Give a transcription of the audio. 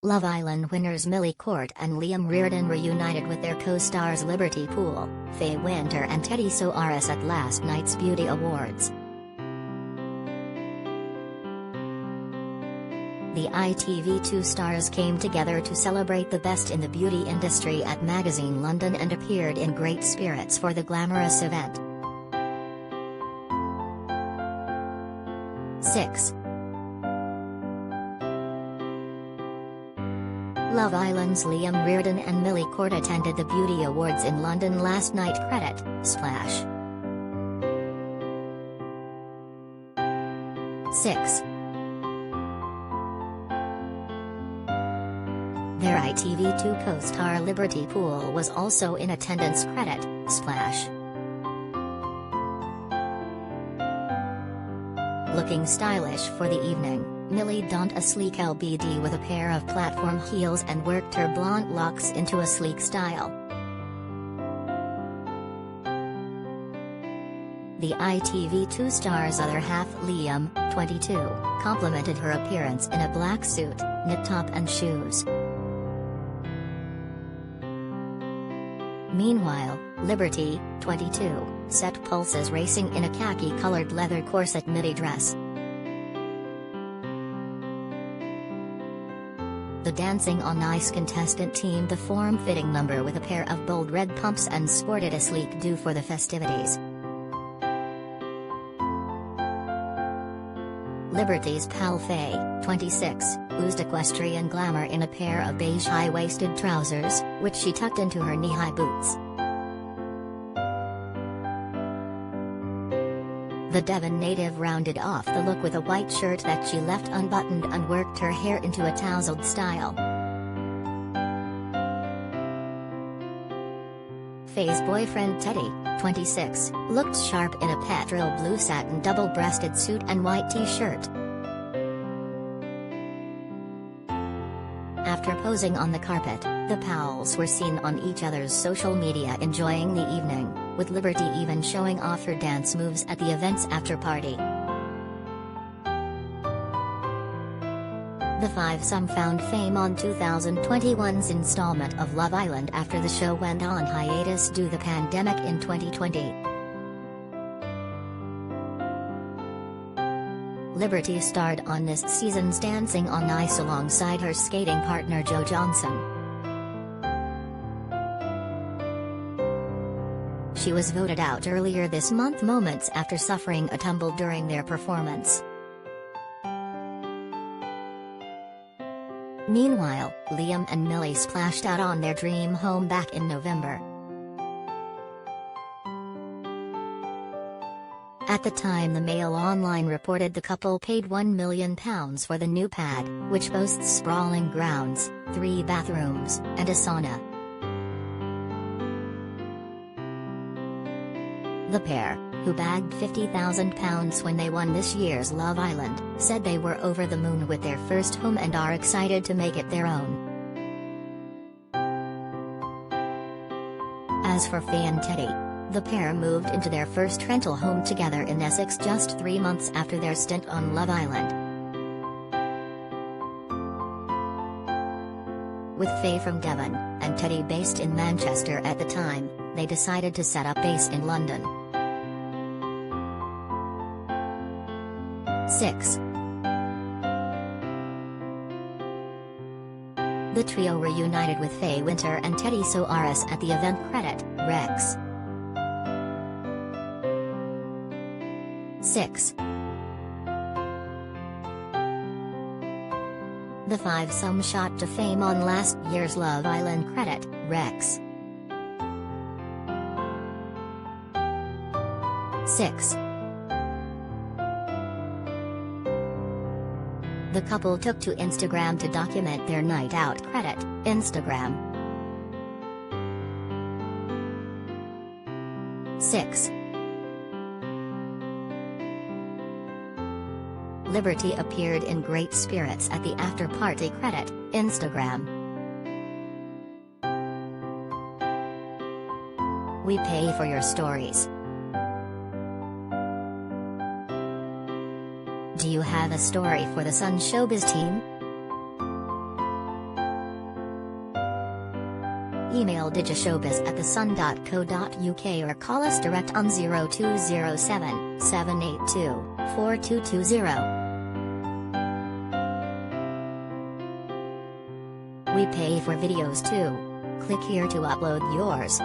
Love Island winners Millie and Liam Reardon reunited with their co-stars Liberty Poole, Faye and Teddy Soares at last night's Beauty Awards. The ITV2 stars came together to celebrate the best in the beauty industry at Magazine London and appeared in great spirits for the glamorous event. 6. Love Island's Liam Reardon and Millie attended the Beauty Awards in London last night. Credit, Splash. 6. Their ITV2 co-star Liberty Poole was also in attendance. Credit, Splash. Looking stylish for the evening, Millie donned a sleek LBD with a pair of platform heels and worked her blonde locks into a sleek style. The ITV2 star's other half, Liam, 22, complimented her appearance in a black suit, knit top and shoes. Meanwhile, Liberty, 22, set pulses racing in a khaki-colored leather corset midi dress. The Dancing on Ice contestant teamed the form-fitting number with a pair of bold red pumps and sported a sleek do for the festivities. Liberty's pal Faye, 26, oozed equestrian glamour in a pair of beige high-waisted trousers, which she tucked into her knee-high boots. The Devon native rounded off the look with a white shirt that she left unbuttoned and worked her hair into a tousled style. Faye's boyfriend Teddy, 26, looked sharp in a petrol blue satin double-breasted suit and white t-shirt. After posing on the carpet, the pals were seen on each other's social media enjoying the evening, with Liberty even showing off her dance moves at the event's after-party. The fivesome found fame on 2021's installment of Love Island after the show went on hiatus due to the pandemic in 2020. Liberty starred on this season's Dancing on Ice alongside her skating partner Joe Johnson. She was voted out earlier this month moments after suffering a tumble during their performance. Meanwhile, Liam and Millie splashed out on their dream home back in November. At the time, the Mail Online reported the couple paid £1 million for the new pad, which boasts sprawling grounds, 3 bathrooms, and a sauna. The pair, who bagged £50,000 when they won this year's Love Island, said they were over the moon with their first home and are excited to make it their own. As for Faye and Teddy, the pair moved into their first rental home together in Essex just 3 months after their stint on Love Island. With Faye from Devon, and Teddy based in Manchester at the time, they decided to set up base in London. 6. The trio reunited with Faye and Teddy Soares at the event. Credit, Rex. 6. The fivesome shot to fame on last year's Love Island. Credit, Rex. 6. The couple took to Instagram to document their night out. Credit, Instagram. 6. Liberty appeared in great spirits at the after-party. Credit, Instagram. We pay for your stories. Do you have a story for the Sun Showbiz team? Email digishowbiz@thesun.co.uk or call us direct on 0207 782 4220. We pay for videos too. Click here to upload yours.